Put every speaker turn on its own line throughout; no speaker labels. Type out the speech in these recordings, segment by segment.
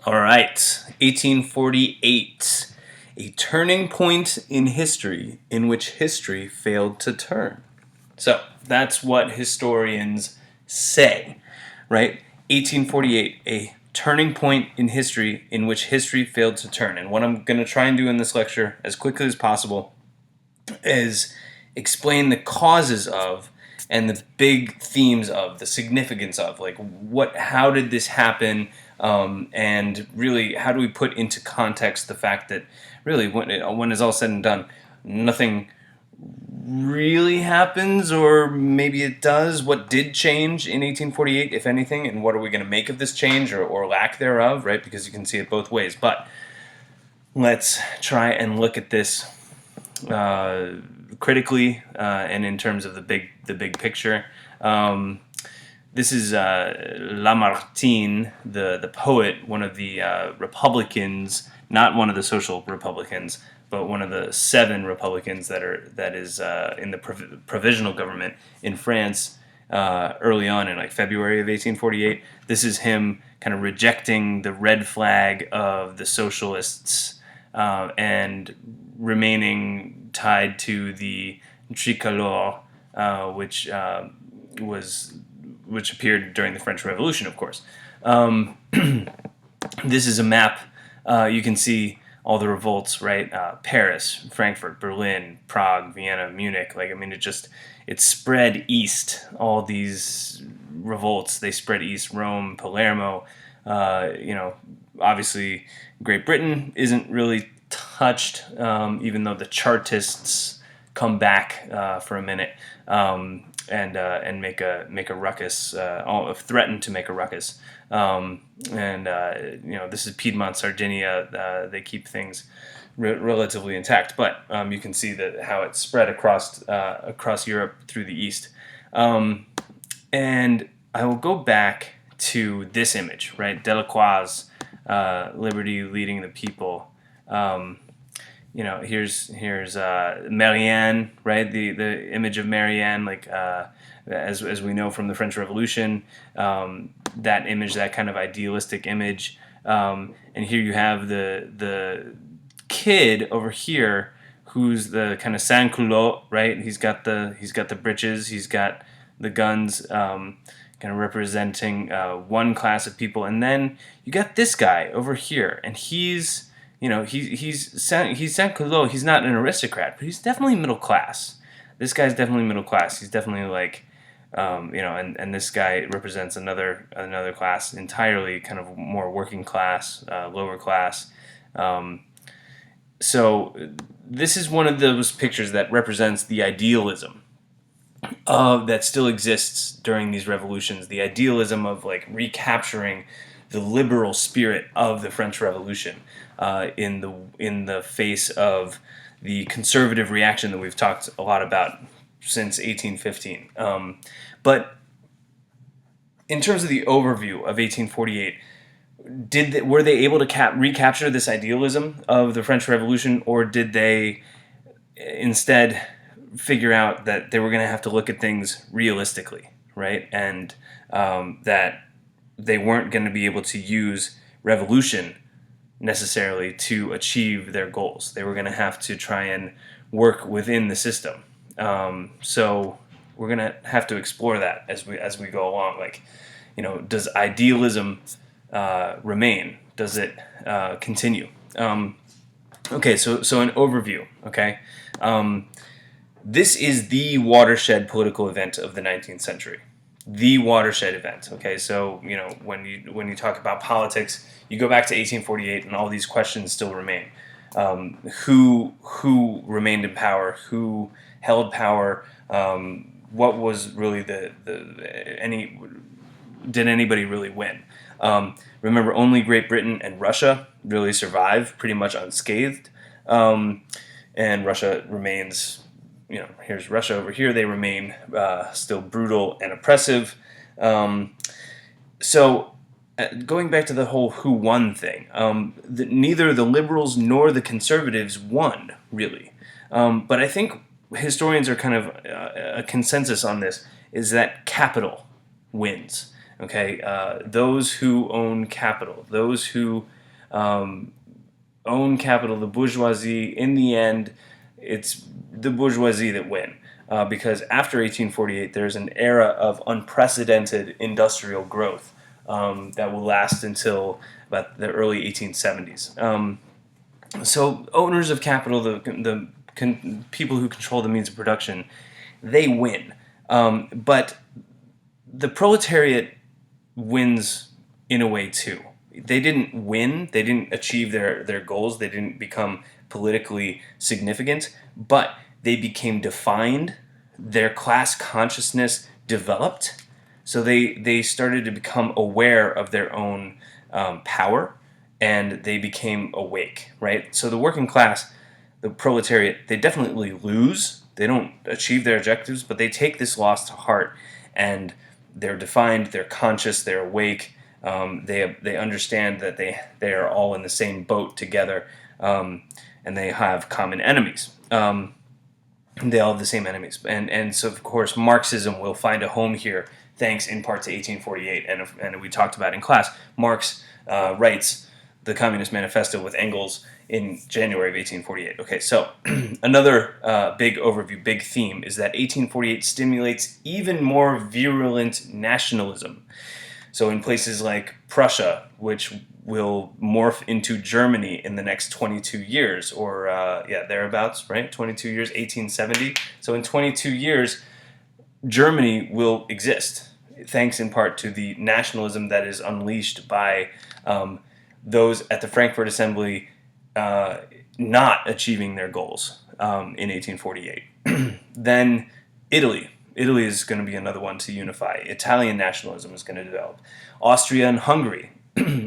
All right, 1848, a turning point in history in which history failed to turn. So that's what historians say, right? 1848, a turning point in history in which history failed to turn. And what I'm going to try and do in this lecture as quickly as possible is explain the causes of and the big themes of the significance of how did this happen, and really how do we put into context the fact that really when it's all said and done, nothing really happens, or maybe it does. What did change in 1848, if anything, and what are we going to make of this change, or lack thereof, right? Because you can see it both ways. But let's try and look at this critically, and in terms of the big picture. This is Lamartine, the poet, one of the Republicans, not one of the social Republicans, but one of the 7 Republicans that is in the provisional government in France early on in February of 1848. This is him kind of rejecting the red flag of the socialists, and remaining tied to the tricolore, which appeared during the French Revolution, of course. This is a map. You can see all the revolts, right? Paris, Frankfurt, Berlin, Prague, Vienna, Munich. It spread east. All these revolts, they spread east. Rome, Palermo. Obviously, Great Britain isn't really touched, even though the Chartists come back for a minute, and make a ruckus, threaten to make a ruckus. This is Piedmont, Sardinia. They keep things relatively intact, but you can see that how it spread across Europe through the east. And I will go back to this image, right? Delacroix, liberty leading the people. Here's Marianne, right? The image of Marianne, as we know from the French Revolution, that image, that kind of idealistic image. And here you have the kid over here, who's the kind of sans culotte, right? He's got the breeches, he's got the guns, kind of representing one class of people, and then you got this guy over here, and he's sans culotte. He's not an aristocrat, but he's definitely middle class. This guy's definitely middle class. He's definitely and this guy represents another class entirely, kind of more working class, lower class. So this is one of those pictures that represents the idealism that still exists during these revolutions. The idealism of recapturing the liberal spirit of the French Revolution, in the face of the conservative reaction that we've talked a lot about since 1815. But in terms of the overview of 1848, were they able to recapture this idealism of the French Revolution, or did they instead figure out that they were going to have to look at things realistically, right? And that they weren't going to be able to use revolution necessarily to achieve their goals. They were going to have to try and work within the system. So we're going to have to explore that as we go along. Does idealism remain? Does it continue? Okay, so an overview. Okay, this is the watershed political event of the 19th century. The watershed event. Okay, so when you talk about politics, you go back to 1848, and all these questions still remain. Who remained in power? Who held power? What was really did anybody really win? Remember, only Great Britain and Russia really survive pretty much unscathed, and Russia remains. Here's Russia over here. They remain still brutal and oppressive. So going back to the whole who won thing, neither the liberals nor the conservatives won, really. But I think historians are kind of a consensus on this, is that capital wins. Okay, those who own capital, those who own capital, the bourgeoisie. In the end, it's the bourgeoisie that win. Because after 1848, there's an era of unprecedented industrial growth that will last until about the early 1870s. So owners of capital, the people who control the means of production, they win. But the proletariat wins in a way too. They didn't win, they didn't achieve their goals, they didn't become politically significant, but they became defined, their class consciousness developed, so they started to become aware of their own power, and they became awake, right? So the working class, the proletariat, they definitely lose. They don't achieve their objectives, but they take this loss to heart, and they're defined, they're conscious, they're awake. They understand that they are all in the same boat together, and they have common enemies. They all have the same enemies, and so of course Marxism will find a home here, thanks in part to 1848, and we talked about in class. Marx writes the Communist Manifesto with Engels in January of 1848. Okay, so another big overview, big theme is that 1848 stimulates even more virulent nationalism. So in places like Prussia, which will morph into Germany in the next 22 years, or thereabouts, right? 22 years, 1870. So in 22 years, Germany will exist, thanks in part to the nationalism that is unleashed by those at the Frankfurt Assembly not achieving their goals in 1848. Then Italy. Italy is going to be another one to unify. Italian nationalism is going to develop. Austria and Hungary.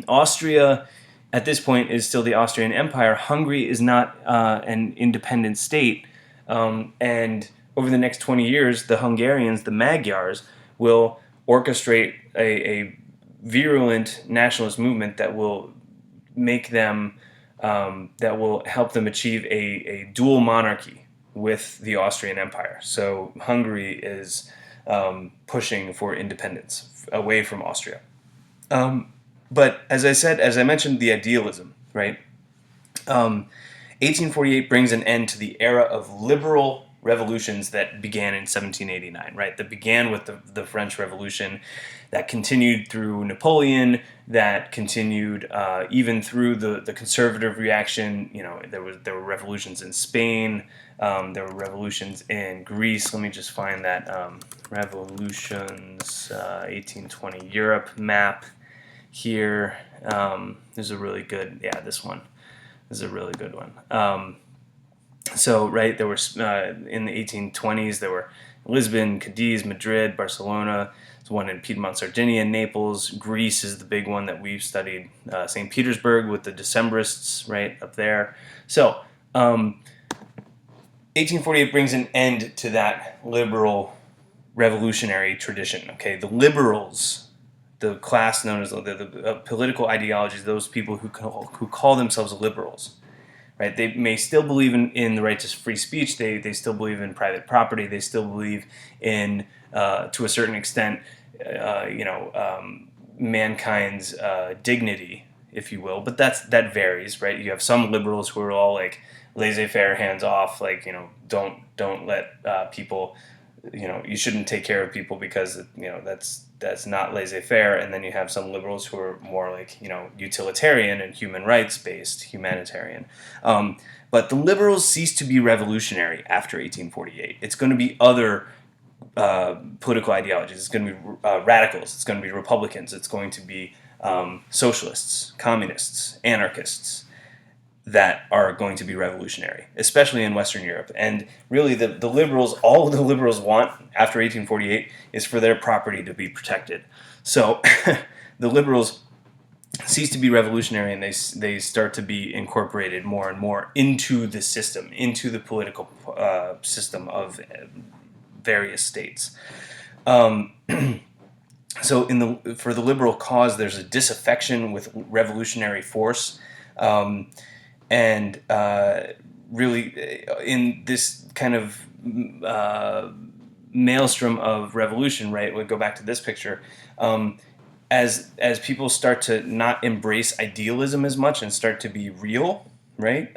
Austria, at this point, is still the Austrian Empire. Hungary is not an independent state. And over the next 20 years, the Hungarians, the Magyars, will orchestrate a virulent nationalist movement that will make them, that will help them achieve a dual monarchy with the Austrian Empire. So Hungary is pushing for independence away from Austria. But as I said, as I mentioned, the idealism, right? 1848 brings an end to the era of liberal revolutions that began in 1789, right? That began with the French Revolution, that continued through Napoleon, that continued even through the conservative reaction. You know, there were revolutions in Spain, there were revolutions in Greece. Let me just find that revolutions 1820 Europe map here. There's a really good, this one. This is a really good one. So, right, there were, in the 1820s, there were Lisbon, Cadiz, Madrid, Barcelona. There's one in Piedmont, Sardinia, Naples. Greece is the big one that we've studied. St. Petersburg with the Decembrists, right, up there. So, 1848 brings an end to that liberal revolutionary tradition, okay? The liberals, the class known as the political ideologies, those people who call themselves liberals, right? They may still believe in the right to free speech. They still believe in private property. They still believe in, to a certain extent, mankind's dignity, if you will. But that varies, right? You have some liberals who are all like laissez-faire, hands off, like, don't let people, you shouldn't take care of people because that's not laissez-faire. And then you have some liberals who are more like, utilitarian and human rights based, humanitarian. But the liberals cease to be revolutionary after 1848. It's going to be other political ideologies. It's going to be radicals. It's going to be Republicans. It's going to be socialists, communists, anarchists that are going to be revolutionary, especially in Western Europe. And really, the liberals, all the liberals want after 1848 is for their property to be protected. So the liberals cease to be revolutionary, and they start to be incorporated more and more into the system, into the political system of various states. So for the liberal cause, there's a disaffection with revolutionary force. And really, in this kind of maelstrom of revolution, right? We'll go back to this picture. as people start to not embrace idealism as much and start to be real, right?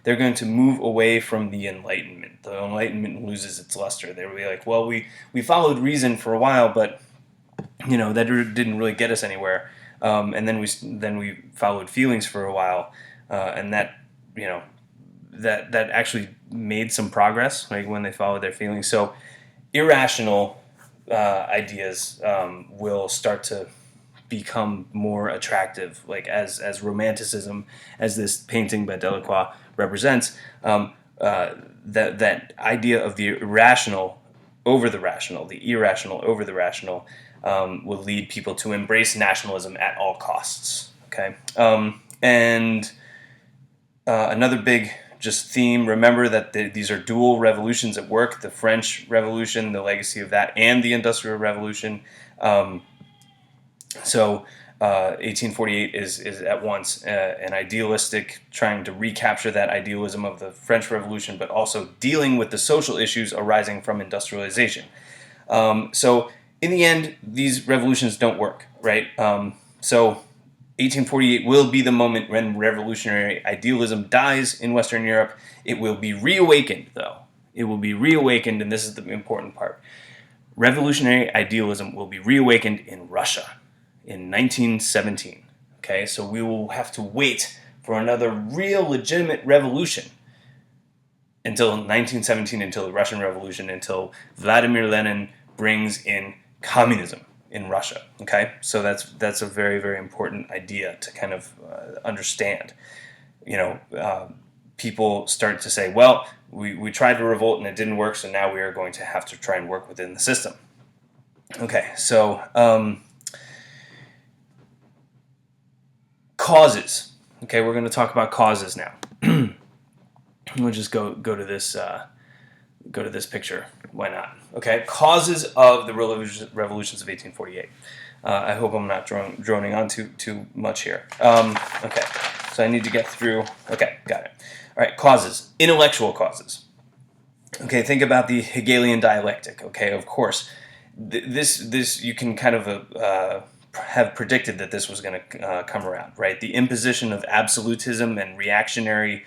They're going to move away from the Enlightenment. The Enlightenment loses its luster. They will be like, well, we followed reason for a while, but that didn't really get us anywhere. And then we followed feelings for a while, and that that actually made some progress, like when they followed their feelings. So irrational ideas will start to become more attractive, like as romanticism, as this painting by Delacroix represents. That idea of the irrational over the rational, the irrational over the rational, will lead people to embrace nationalism at all costs. Okay, and another big just theme. Remember that these are dual revolutions at work: the French Revolution, the legacy of that, and the Industrial Revolution. So 1848 is at once an idealistic, trying to recapture that idealism of the French Revolution, but also dealing with the social issues arising from industrialization. So in the end, these revolutions don't work, right? So 1848 will be the moment when revolutionary idealism dies in Western Europe. It will be reawakened, though. It will be reawakened, and this is the important part. Revolutionary idealism will be reawakened in Russia in 1917. Okay, so we will have to wait for another real legitimate revolution until 1917, until the Russian Revolution, until Vladimir Lenin brings in communism in Russia. Okay, so that's a very, very important idea to kind of understand. People start to say, well, we tried to revolt and it didn't work, so now we are going to have to try and work within the system. Okay, so causes. Okay, we're going to talk about causes now. We'll just go to this picture. Why not? Okay, causes of the revolutions of 1848. I hope I'm not droning on too much here. Okay, so I need to get through. Okay, got it. All right, causes. Intellectual causes. Okay, think about the Hegelian dialectic. Okay, of course, this you can kind of have predicted that this was going to come around, right? The imposition of absolutism and reactionary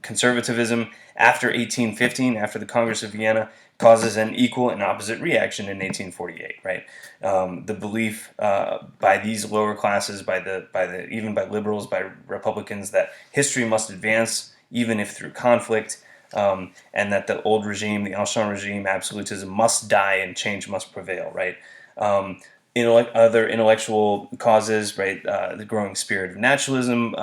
conservatism after 1815, after the Congress of Vienna, causes an equal and opposite reaction in 1848, right? The belief by these lower classes, even by liberals, by Republicans, that history must advance even if through conflict, and that the old regime, the Ancien regime, absolutism must die and change must prevail, right? Other intellectual causes, right? The growing spirit of nationalism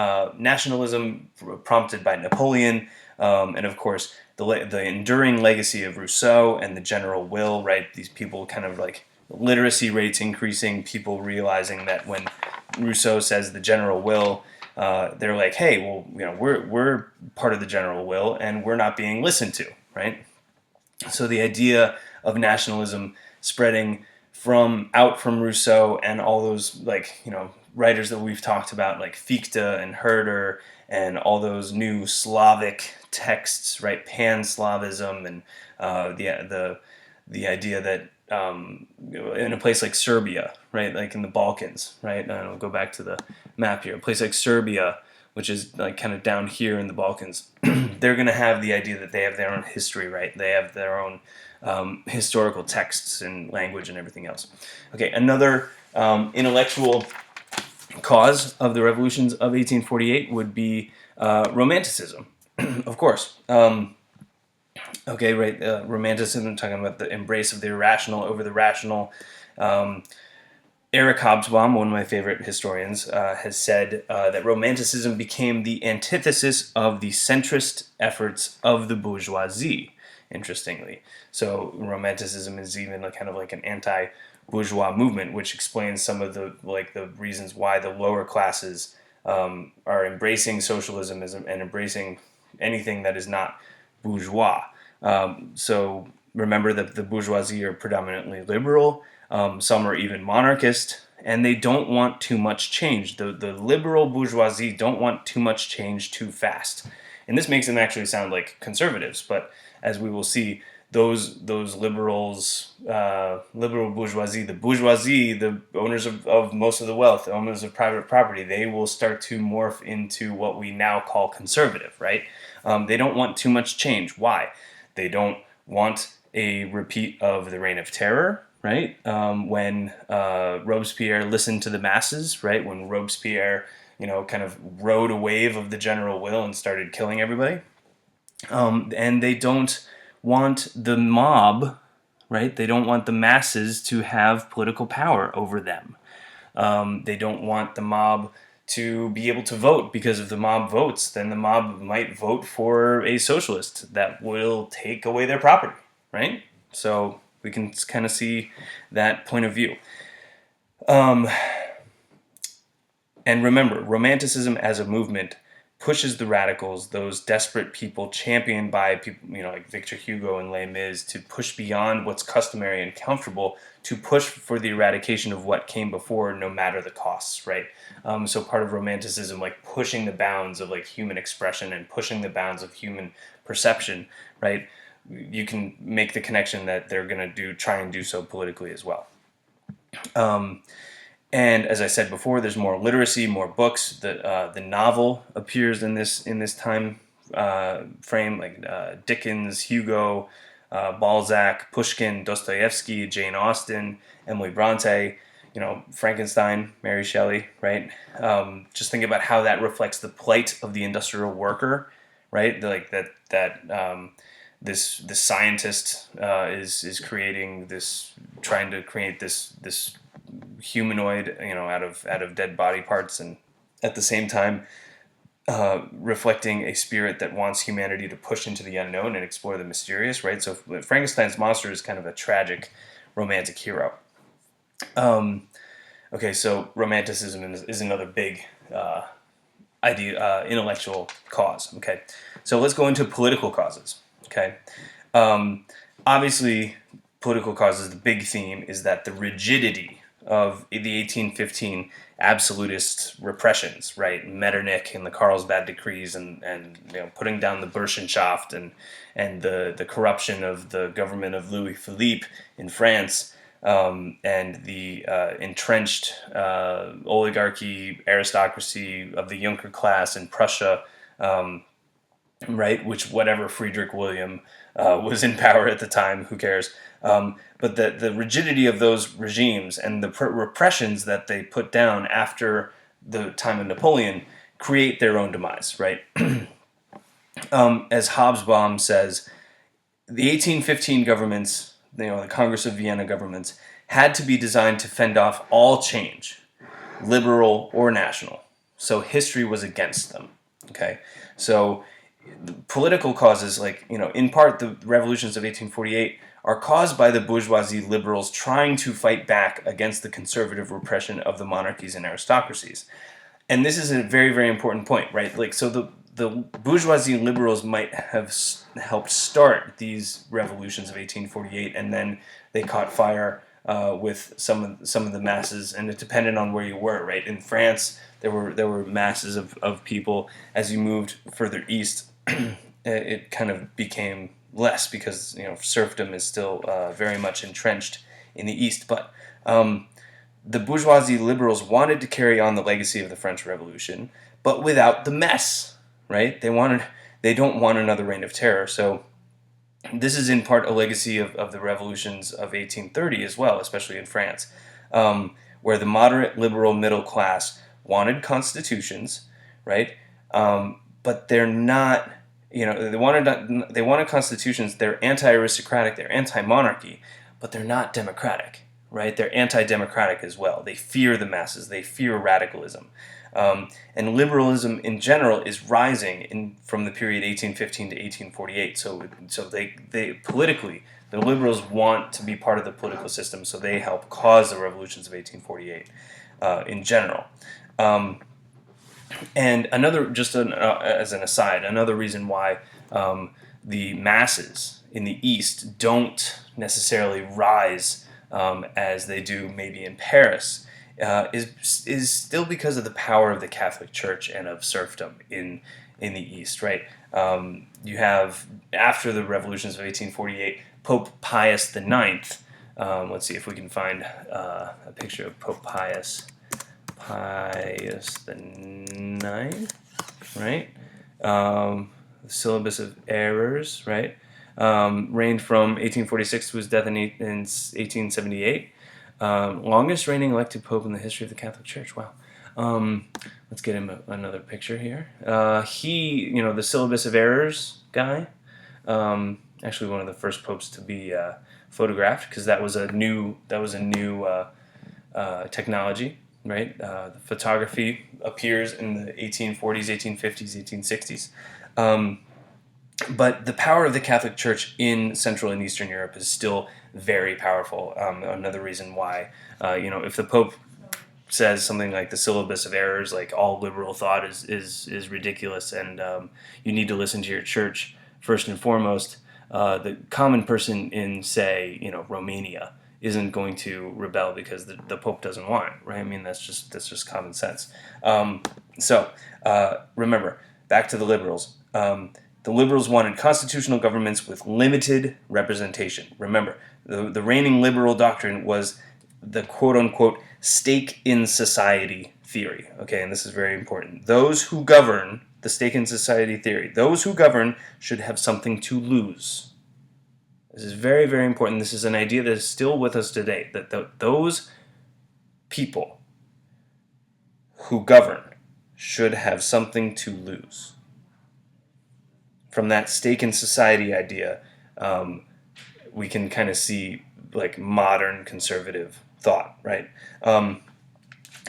prompted by Napoleon, and of course the enduring legacy of Rousseau and the general will, right? These people kind of like literacy rates increasing, people realizing that when Rousseau says the general will, they're like, hey, well, we're part of the general will and we're not being listened to, right? So the idea of nationalism spreading from Rousseau and all those writers that we've talked about, like Fichte and Herder and all those new Slavic texts, right? Pan-Slavism and the idea that in a place like Serbia, right, like in the Balkans, right? And I'll go back to the map here. A place like Serbia, which is like kind of down here in the Balkans, they're going to have the idea that they have their own history, right? They have their own historical texts and language and everything else. Okay, another intellectual cause of the revolutions of 1848 would be Romanticism, of course. Okay, right, Romanticism, talking about the embrace of the irrational over the rational. Eric Hobsbawm, one of my favorite historians, has said that Romanticism became the antithesis of the centrist efforts of the bourgeoisie, interestingly. So Romanticism is even kind of like an anti-bourgeois movement, which explains some of the reasons why the lower classes are embracing socialism and embracing anything that is not bourgeois. So remember that the bourgeoisie are predominantly liberal. Some are even monarchist, and they don't want too much change. The liberal bourgeoisie don't want too much change too fast. And this makes them actually sound like conservatives, but as we will see, those liberals, liberal bourgeoisie, the owners of most of the wealth, the owners of private property, they will start to morph into what we now call conservative, right? They don't want too much change. Why? They don't want a repeat of the Reign of Terror, right? When Robespierre listened to the masses, right? When Robespierre, kind of rode a wave of the general will and started killing everybody. And they don't want the mob, right? They don't want the masses to have political power over them. They don't want the mob to be able to vote, because if the mob votes, then the mob might vote for a socialist that will take away their property, right? So we can kind of see that point of view. And remember, Romanticism as a movement pushes the radicals, those desperate people championed by people, like Victor Hugo and Les Mis, to push beyond what's customary and comfortable, to push for the eradication of what came before, no matter the costs, right? So part of Romanticism, like pushing the bounds of like human expression and pushing the bounds of human perception, right? You can make the connection that they're going to try and do so politically as well. And as I said before, there's more literacy, more books. The novel appears in this time frame, like Dickens, Hugo, Balzac, Pushkin, Dostoevsky, Jane Austen, Emily Bronte, Frankenstein, Mary Shelley, right? Just think about how that reflects the plight of the industrial worker, right? Like this scientist is creating this, trying to create this humanoid, out of dead body parts, and at the same time reflecting a spirit that wants humanity to push into the unknown and explore the mysterious, right? So Frankenstein's monster is kind of a tragic romantic hero. Okay, so Romanticism is another big intellectual cause. Okay, so let's go into political causes. Okay, obviously, political causes, the big theme is that the rigidity of the 1815 absolutist repressions, right? Metternich and the Carlsbad decrees, and putting down the Burschenschaft and the corruption of the government of Louis Philippe in France, and the entrenched oligarchy, aristocracy of the Junker class in Prussia, right? Which, whatever, Friedrich William was in power at the time, who cares? But the rigidity of those regimes and the repressions that they put down after the time of Napoleon create their own demise, right? As Hobsbawm says, the 1815 governments, the Congress of Vienna governments, had to be designed to fend off all change, liberal or national. So history was against them. Okay, so political causes, like, in part the revolutions of 1848 are caused by the bourgeoisie liberals trying to fight back against the conservative repression of the monarchies and aristocracies. And this is a very, very important point, right? Like, so the bourgeoisie liberals might have helped start these revolutions of 1848, and then they caught fire with some of the masses, and it depended on where you were, right? In France, there were masses of people. As you moved further east, it kind of became less, because serfdom is still very much entrenched in the East. But the bourgeoisie liberals wanted to carry on the legacy of the French Revolution, but without the mess, right? They don't want another reign of terror. So this is in part a legacy of the revolutions of 1830 as well, especially in France, where the moderate liberal middle class wanted constitutions, right? But they're not. They wanted constitutions. They're anti-aristocratic. They're anti-monarchy, but they're not democratic, right? They're anti-democratic as well. They fear the masses. They fear radicalism, and liberalism in general is rising from the period 1815 to 1848. So they politically, the liberals want to be part of the political system. So they help cause the revolutions of 1848 in general. And another, as an aside, another reason why the masses in the East don't necessarily rise as they do maybe in Paris is still because of the power of the Catholic Church and of serfdom in the East, right? You have, after the revolutions of 1848, Pope Pius IX. Let's see if we can find a picture of Pope Pius IX, right? The Syllabus of Errors, right? Reigned from 1846 to his death in 1878. Longest reigning elected pope in the history of the Catholic Church. Wow. Let's get him another picture here. The Syllabus of Errors guy. Actually, one of the first popes to be photographed, because that was a new technology, right? The photography appears in the 1840s, 1850s, 1860s. But the power of the Catholic Church in Central and Eastern Europe is still very powerful. Another reason why, if the Pope says something like the Syllabus of Errors, like all liberal thought is ridiculous, and you need to listen to your church first and foremost, the common person in, say, Romania isn't going to rebel because the Pope doesn't want it, right? I mean, that's just common sense. Remember, back to the liberals. The liberals wanted constitutional governments with limited representation. Remember, the reigning liberal doctrine was the quote-unquote stake in society theory. Okay, and this is very important. Those who govern, the stake in society theory, those who govern should have something to lose. This is very, very important. This is an idea that is still with us today, that those people who govern should have something to lose. From that stake in society idea, we can kind of see like modern conservative thought, right?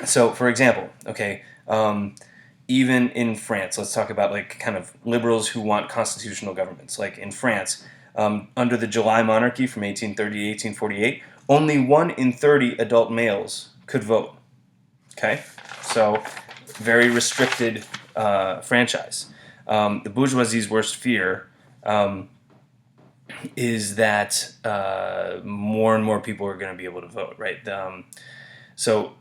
So, for example, even in France, let's talk about like kind of liberals who want constitutional governments. Like in France, under the July monarchy from 1830 to 1848, only 1 in 30 adult males could vote. Okay, so very restricted franchise. The bourgeoisie's worst fear is that more and more people are going to be able to vote, right? So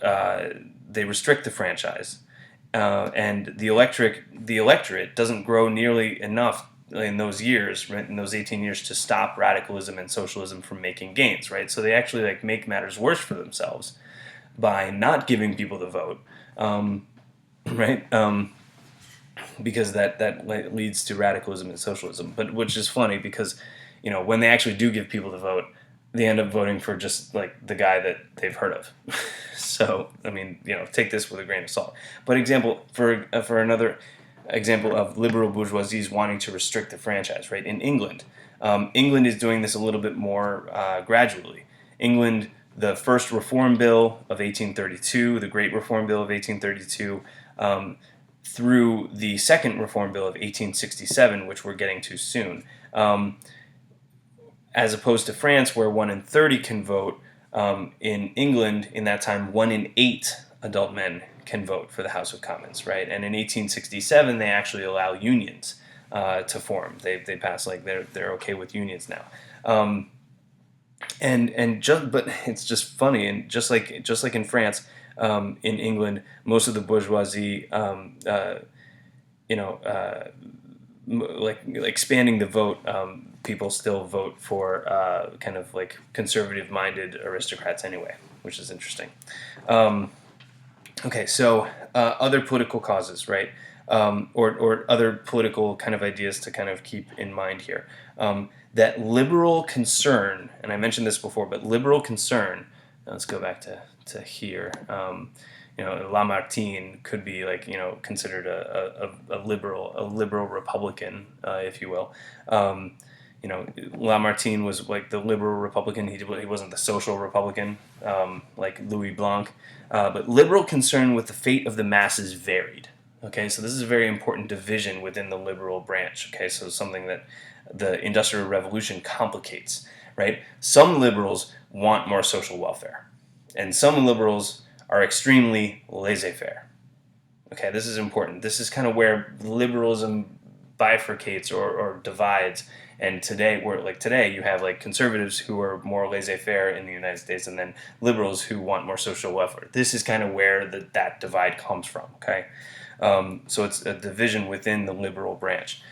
they restrict the franchise, and the electorate doesn't grow nearly enough in those years, right, in those 18 years, to stop radicalism and socialism from making gains, right? So they actually like make matters worse for themselves by not giving people the vote, right? Because that leads to radicalism and socialism. But which is funny because, when they actually do give people the vote, they end up voting for just like the guy that they've heard of. So, I mean, take this with a grain of salt. But for another example of liberal bourgeoisies wanting to restrict the franchise, right? In England, England is doing this a little bit more gradually. England, the first Reform Bill of 1832, the Great Reform Bill of 1832, through the Second Reform Bill of 1867, which we're getting to soon, as opposed to France, where 1 in 30 can vote. In England, in that time, 1 in 8 adult men can vote for the House of Commons, right? And in 1867, they actually allow unions to form. They pass like they're okay with unions now. But it's just funny, and just like in France, in England, most of the bourgeoisie, like expanding the vote, people still vote for kind of like conservative-minded aristocrats anyway, which is interesting. So other political causes, right? Or other political kind of ideas to kind of keep in mind here. That liberal concern, and I mentioned this before, but liberal concern, let's go back to here. Lamartine could be like, considered a liberal Republican, if you will. Lamartine was like the liberal Republican. He wasn't the social Republican, like Louis Blanc. But liberal concern with the fate of the masses varied. Okay, so this is a very important division within the liberal branch. Okay, so something that the Industrial Revolution complicates, right? Some liberals want more social welfare, and some liberals are extremely laissez-faire. Okay, this is important. This is kind of where liberalism bifurcates or divides. And today you have like conservatives who are more laissez-faire in the United States, and then liberals who want more social welfare. This is kind of where that divide comes from. Okay, so it's a division within the liberal branch,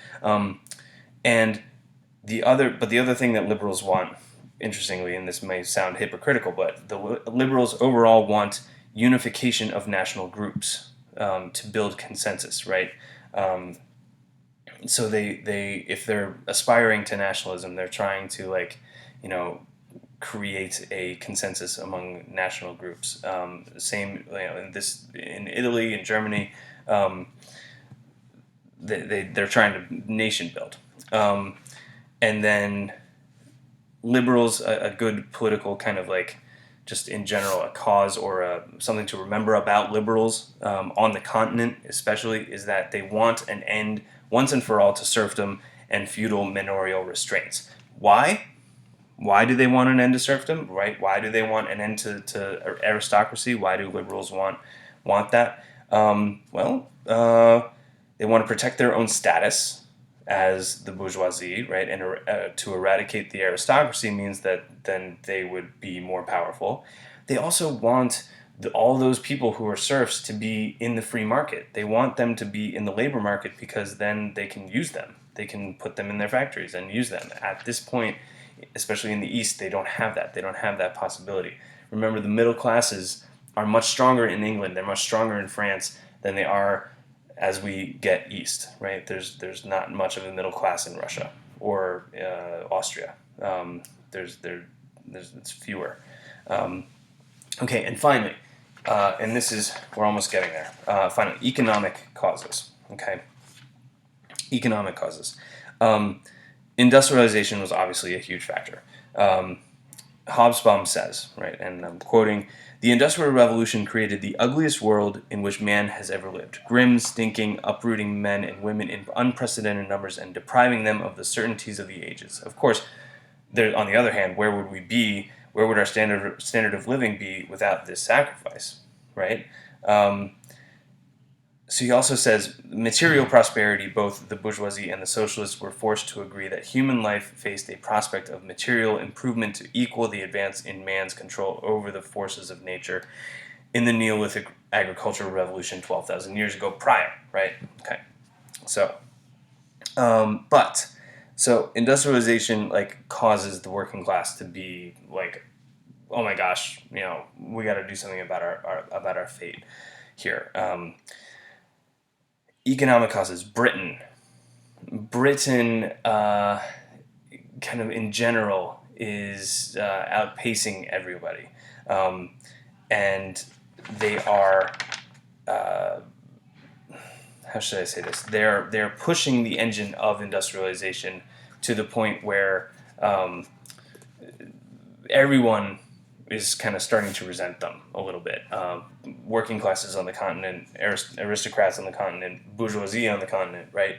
and the other thing that liberals want, interestingly, and this may sound hypocritical, but the liberals overall want unification of national groups, to build consensus, right? Um, so they if they're aspiring to nationalism, they're trying to, like, you know, create a consensus among national groups. Same, in Italy and Germany, um, they're trying to nation build. And then liberals, a good political kind of, like, just in general, a cause or something to remember about liberals, on the continent especially, is that they want an end once and for all to serfdom and feudal manorial restraints. Why? Why do they want an end to serfdom? Right? Why do they want an end to aristocracy? Why do liberals want that? They want to protect their own status as the bourgeoisie, right? And to eradicate the aristocracy means that then they would be more powerful. They also want all those people who are serfs to be in the free market. They want them to be in the labor market because then they can use them. They can put them in their factories and use them. At this point, especially in the East, they don't have that. They don't have that possibility. Remember, the middle classes are much stronger in England. They're much stronger in France than they are as we get east, right? There's not much of a middle class in Russia or Austria. It's fewer. Okay, and finally, and this is, we're almost getting there. Finally, economic causes. Okay, economic causes. Industrialization was obviously a huge factor. Hobsbawm says, right, and I'm quoting, "The Industrial Revolution created the ugliest world in which man has ever lived, grim, stinking, uprooting men and women in unprecedented numbers and depriving them of the certainties of the ages." Of course, there, on the other hand, where would we be? Where would our standard of living be without this sacrifice, right? So he also says, material prosperity, both the bourgeoisie and the socialists were forced to agree that human life faced a prospect of material improvement to equal the advance in man's control over the forces of nature in the Neolithic agricultural revolution 12,000 years ago prior, right? Okay. So industrialization, like, causes the working class to be like, oh my gosh, we got to do something about our fate here. Economic causes. Britain, kind of in general, is outpacing everybody, and they are. How should I say this? They're pushing the engine of industrialization to the point where everyone is kind of starting to resent them a little bit. Working classes on the continent, aristocrats on the continent, bourgeoisie on the continent, right?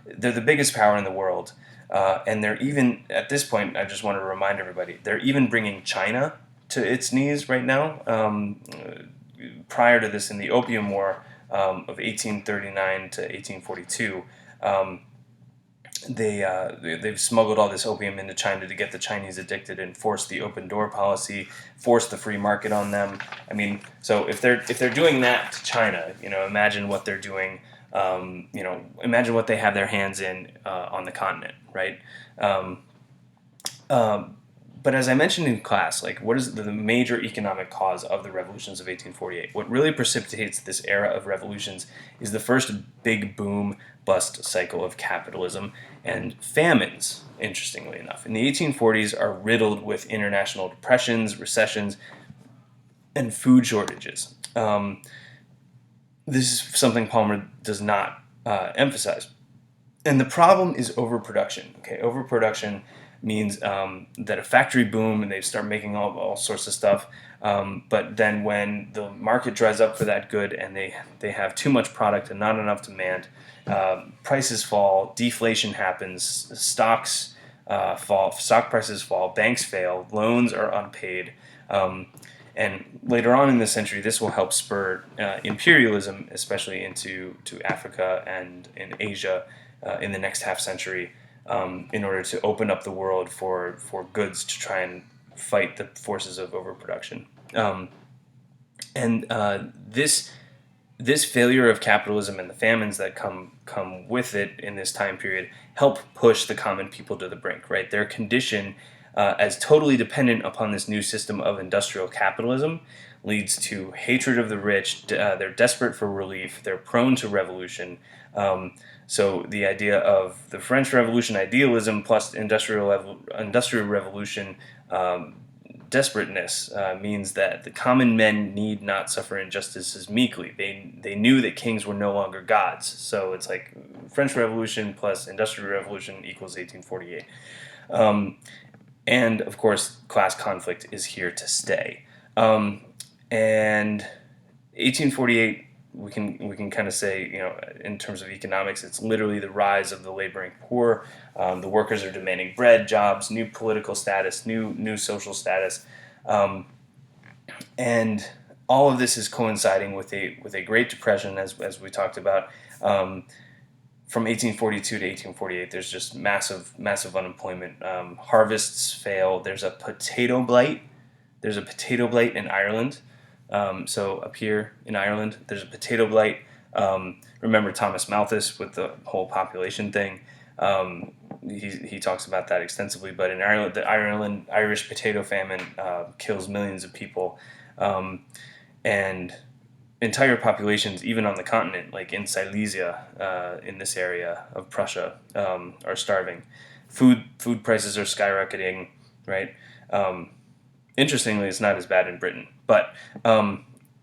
They're the biggest power in the world. And they're even, at this point, I just want to remind everybody, they're even bringing China to its knees right now. Prior to this, in the Opium War of 1839 to 1842, they've smuggled all this opium into China to get the Chinese addicted and force the open door policy, force the free market on them. I mean, so if they're doing that to China, imagine what they're doing. Imagine what they have their hands in on the continent, right? But as I mentioned in class, like, what is the major economic cause of the revolutions of 1848? What really precipitates this era of revolutions is the first big boom bust cycle of capitalism and famines, interestingly enough. In the 1840s are riddled with international depressions, recessions, and food shortages. This is something Palmer does not emphasize. And the problem is overproduction. Okay, overproduction means that a factory boom and they start making all sorts of stuff. But then when the market dries up for that good and they have too much product and not enough demand, prices fall, deflation happens, stocks fall, stock prices fall, banks fail, loans are unpaid. And later on in the century, this will help spur imperialism, especially into Africa and in Asia in the next half century, in order to open up the world for goods to try and fight the forces of overproduction. And this this failure of capitalism and the famines that come with it in this time period help push the common people to the brink, right? Their condition as totally dependent upon this new system of industrial capitalism leads to hatred of the rich. They're desperate for relief. They're prone to revolution. So the idea of the French Revolution idealism plus industrial revolution desperateness means that the common men need not suffer injustices meekly. They knew that kings were no longer gods. So it's like French Revolution plus Industrial Revolution equals 1848. And of course, class conflict is here to stay. And 1848, we can kind of say, in terms of economics, it's literally the rise of the laboring poor. The workers are demanding bread, jobs, new political status, new social status, and all of this is coinciding with a Great Depression, as we talked about. From 1842 to 1848, there's just massive unemployment. Harvests fail. There's a potato blight. There's a potato blight in Ireland. So up here in Ireland, there's a potato blight. Remember Thomas Malthus with the whole population thing. He talks about that extensively. But in Ireland, the Irish potato famine kills millions of people, and entire populations, even on the continent, like in Silesia, in this area of Prussia, are starving. Food prices are skyrocketing, right? Interestingly, it's not as bad in Britain, but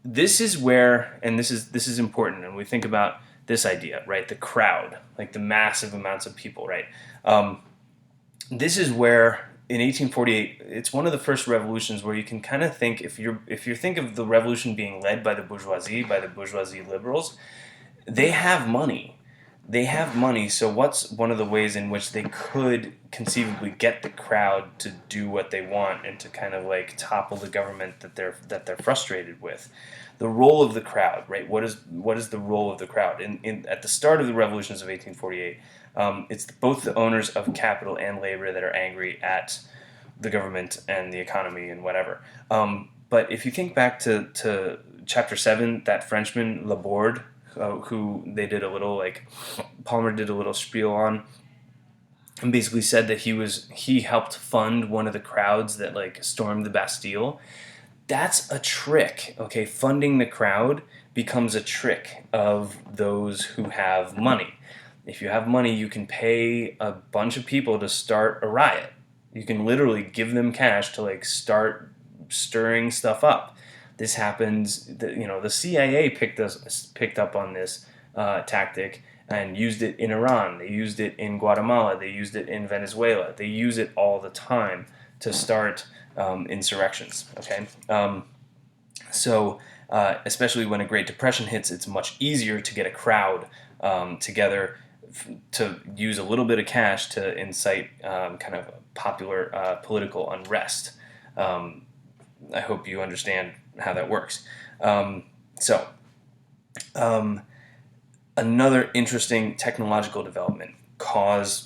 this is where, and this is important, and we think about this idea, right? The crowd, like the massive amounts of people, right? This is where in 1848, it's one of the first revolutions where you can kind of think, if you think of the revolution being led by the bourgeoisie liberals, they have money. So what's one of the ways in which they could conceivably get the crowd to do what they want and to kind of like topple the government that they're frustrated with? The role of the crowd, right? What is the role of the crowd? At the start of the revolutions of 1848, it's both the owners of capital and labor that are angry at the government and the economy and whatever. But if you think back to Chapter 7, that Frenchman Laborde, who they did a little, Palmer did a little spiel on, and basically said that he helped fund one of the crowds that stormed the Bastille. That's a trick, okay? Funding the crowd becomes a trick of those who have money. If you have money, you can pay a bunch of people to start a riot. You can literally give them cash to start stirring stuff up. This happens. The CIA picked up on this tactic and used it in Iran. They used it in Guatemala. They used it in Venezuela. They use it all the time to start insurrections. Okay, so especially when a Great Depression hits, it's much easier to get a crowd together to use a little bit of cash to incite kind of popular political unrest. I hope you understand how that works. Another interesting technological development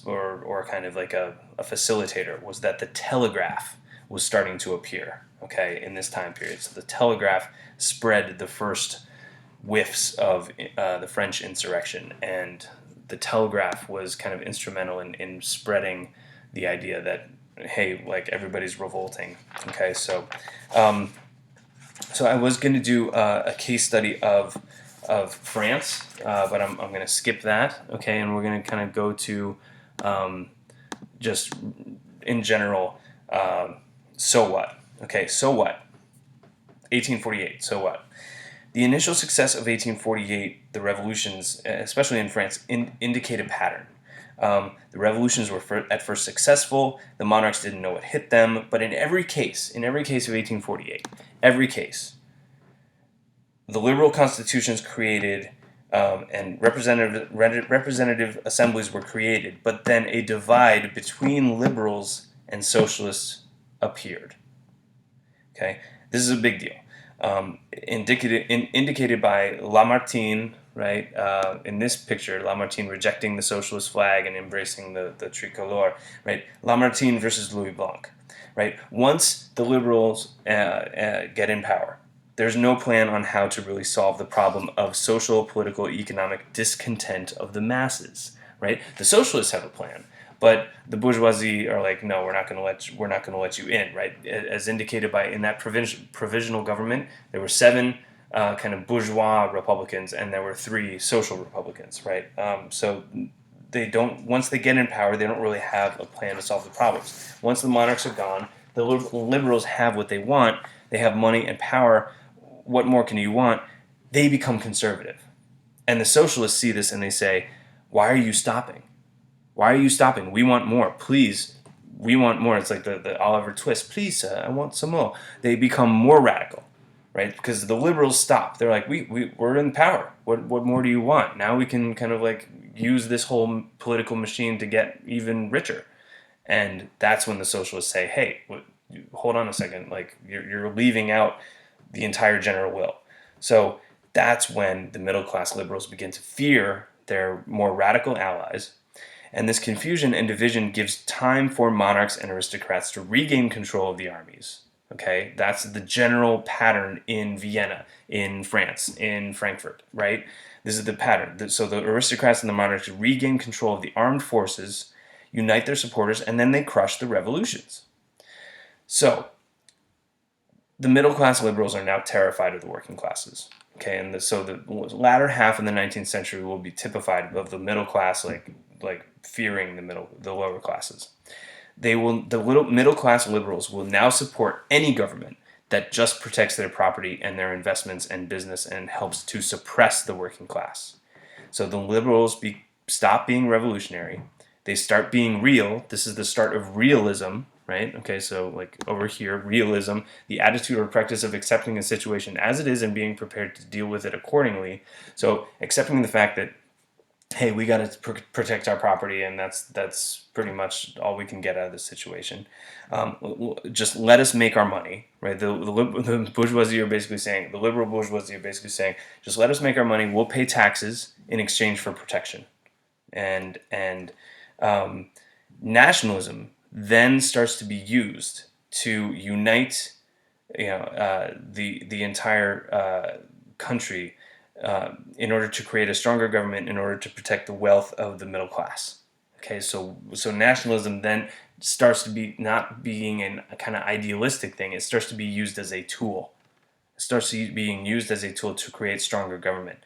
or kind of like a facilitator was that the telegraph was starting to appear, okay, in this time period. So the telegraph spread the first whiffs of the French insurrection, and the telegraph was kind of instrumental in spreading the idea that, hey, everybody's revolting. Okay, so I was going to do a case study of France, but I'm going to skip that. Okay, and we're going to kind of go to just in general. So what? Okay, so what? 1848. So what? The initial success of 1848, the revolutions, especially in France, indicate a pattern. The revolutions were at first successful. The monarchs didn't know what hit them. But in every case of 1848, every case, the liberal constitutions created and representative assemblies were created. But then a divide between liberals and socialists appeared. Okay, this is a big deal. Indicated by Lamartine, right? In this picture, Lamartine rejecting the socialist flag and embracing the tricolor, right? Lamartine versus Louis Blanc, right? Once the liberals get in power, there's no plan on how to really solve the problem of social, political, economic discontent of the masses, right? The socialists have a plan, but the bourgeoisie are like, no, we're not going to let you in, right? As indicated by in that provisional government, there were seven kind of bourgeois Republicans, and there were three social Republicans, right? So they don't. Once they get in power, they don't really have a plan to solve the problems. Once the monarchs are gone, the liberals have what they want. They have money and power. What more can you want? They become conservative, and the socialists see this and they say, "Why are you stopping? Why are you stopping? We want more, please. We want more." It's like the Oliver Twist. Please, sir, I want some more. They become more radical, right? Because the liberals stop. They're like, we're in power. What more do you want? Now we can kind of like use this whole political machine to get even richer. And that's when the socialists say, hey, hold on a second. Like, you're leaving out the entire general will. So that's when the middle class liberals begin to fear their more radical allies. And this confusion and division gives time for monarchs and aristocrats to regain control of the armies. Okay, that's the general pattern in Vienna, in France, in Frankfurt, right? This is the pattern. So the aristocrats and the monarchs regain control of the armed forces, unite their supporters, and then they crush the revolutions. So the middle class liberals are now terrified of the working classes. Okay, and so the latter half of the 19th century will be typified of the middle class, like fearing the lower classes. The middle class liberals will now support any government that just protects their property and their investments and business and helps to suppress the working class. So the liberals stop being revolutionary. They start being real. This is the start of realism, right? Okay, so like over here, realism, the attitude or practice of accepting a situation as it is and being prepared to deal with it accordingly. So accepting the fact that, hey, we got to protect our property, and that's pretty much all we can get out of this situation. Just let us make our money, right? The bourgeoisie are basically saying, the liberal bourgeoisie are basically saying, just let us make our money. We'll pay taxes in exchange for protection, and nationalism then starts to be used to unite, the entire country. In order to create a stronger government, in order to protect the wealth of the middle class. Okay, so nationalism then starts to be not being a kind of idealistic thing. It starts to be used as a tool. It starts being used as a tool to create stronger government.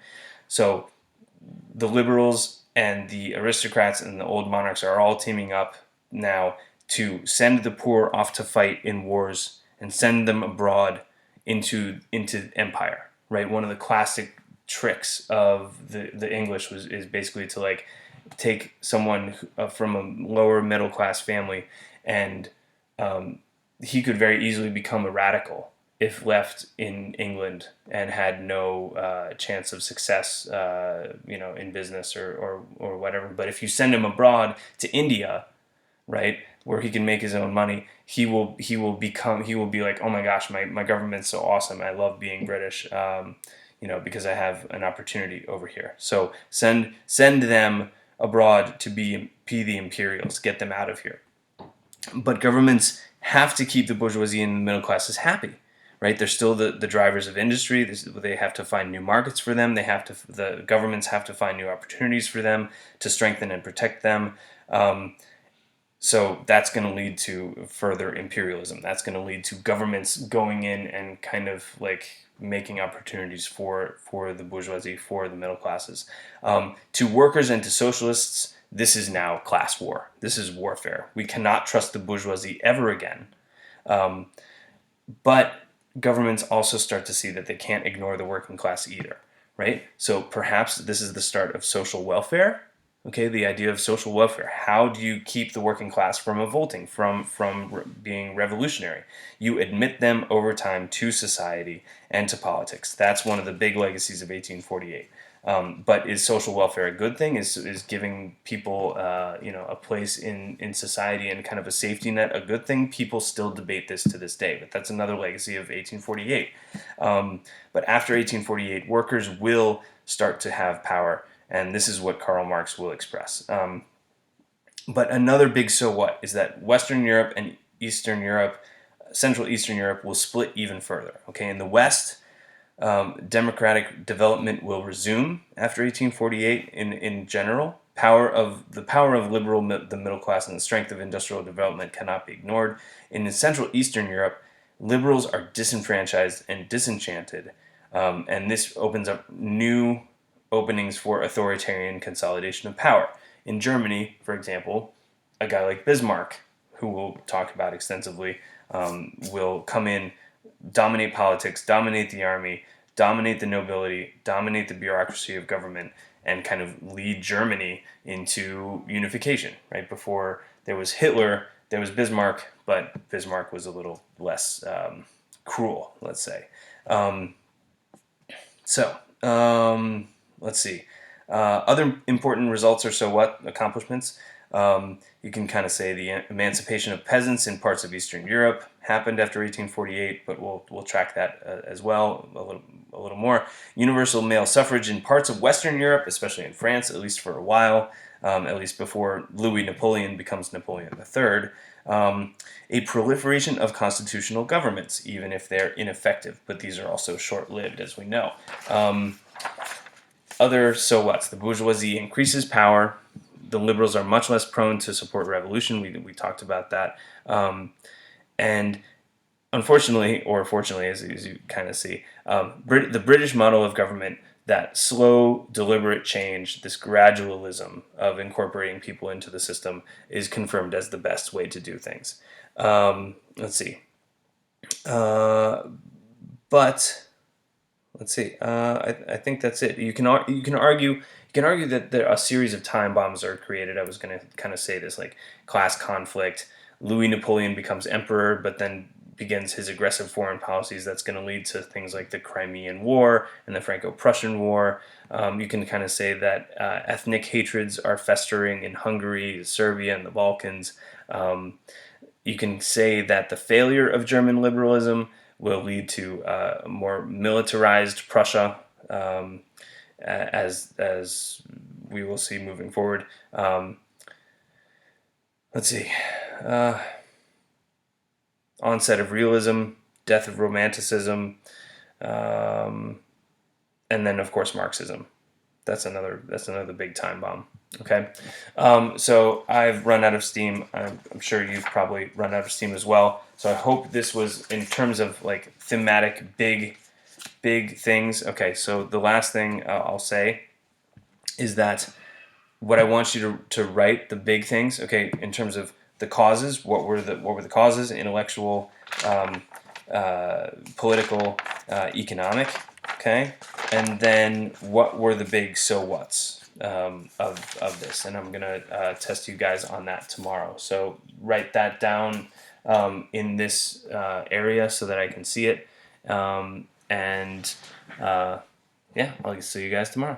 So the liberals and the aristocrats and the old monarchs are all teaming up now to send the poor off to fight in wars and send them abroad into empire. Right, one of the classic tricks of the English is basically to like take someone from a lower middle class family, and he could very easily become a radical if left in England and had no chance of success, in business or whatever. But if you send him abroad to India, right, where he can make his own money, he will be like, oh my gosh, my government's so awesome. I love being British. Because I have an opportunity over here. So send them abroad to be the imperials, get them out of here. But governments have to keep the bourgeoisie and the middle classes happy, right? They're still the drivers of industry. They have to find new markets for them. The governments have to find new opportunities for them to strengthen and protect them. So that's going to lead to further imperialism. That's going to lead to governments going in and kind of like making opportunities for the bourgeoisie, for the middle classes. To workers and to socialists, this is now class war. This is warfare. We cannot trust the bourgeoisie ever again. But governments also start to see that they can't ignore the working class either, right? So perhaps this is the start of social welfare. Okay, the idea of social welfare. How do you keep the working class from revolting, from being revolutionary? You admit them over time to society and to politics. That's one of the big legacies of 1848. But is social welfare a good thing? Is giving people a place in society and kind of a safety net a good thing? People still debate this to this day, but that's another legacy of 1848. But after 1848, workers will start to have power. And this is what Karl Marx will express. But another big so what is that Western Europe and Eastern Europe, Central Eastern Europe, will split even further. Okay, in the West, Democratic development will resume after 1848 in general. The power of the middle class and the strength of industrial development cannot be ignored. In Central Eastern Europe, liberals are disenfranchised and disenchanted, and this opens up new openings for authoritarian consolidation of power. In Germany, for example, a guy like Bismarck, who we'll talk about extensively, will come in, dominate politics, dominate the army, dominate the nobility, dominate the bureaucracy of government, and kind of lead Germany into unification. Right before there was Hitler, there was Bismarck, but Bismarck was a little less cruel, let's say. Um, let's see. Other important results or so what accomplishments. You can kind of say the emancipation of peasants in parts of Eastern Europe happened after 1848, but we'll track that as well a little more. Universal male suffrage in parts of Western Europe, especially in France, at least for a while, at least before Louis Napoleon becomes Napoleon III. A proliferation of constitutional governments, even if they're ineffective, but these are also short-lived, as we know. Other so what's. The bourgeoisie increases power. The liberals are much less prone to support revolution. We talked about that. And unfortunately, or fortunately, as you kind of see, the British model of government, that slow, deliberate change, this gradualism of incorporating people into the system, is confirmed as the best way to do things. Let's see. But let's see. I think that's it. You can argue that a series of time bombs are created. I was going to kind of say this, like class conflict. Louis Napoleon becomes emperor, but then begins his aggressive foreign policies. That's going to lead to things like the Crimean War and the Franco-Prussian War. You can kind of say that ethnic hatreds are festering in Hungary, Serbia, and the Balkans. You can say that the failure of German liberalism will lead to a more militarized Prussia, as we will see moving forward. Let's see. Onset of realism, death of romanticism, and then of course Marxism. That's another big time bomb. Okay, so I've run out of steam. I'm sure you've probably run out of steam as well. So I hope this was, in terms of like thematic big things. Okay, so the last thing I'll say is that what I want you to write the big things. Okay, in terms of the causes, what were the causes? Intellectual, political, economic. Okay, and then what were the big so whats of this? And I'm gonna test you guys on that tomorrow. So write that down in this area so that I can see it. Yeah, I'll see you guys tomorrow.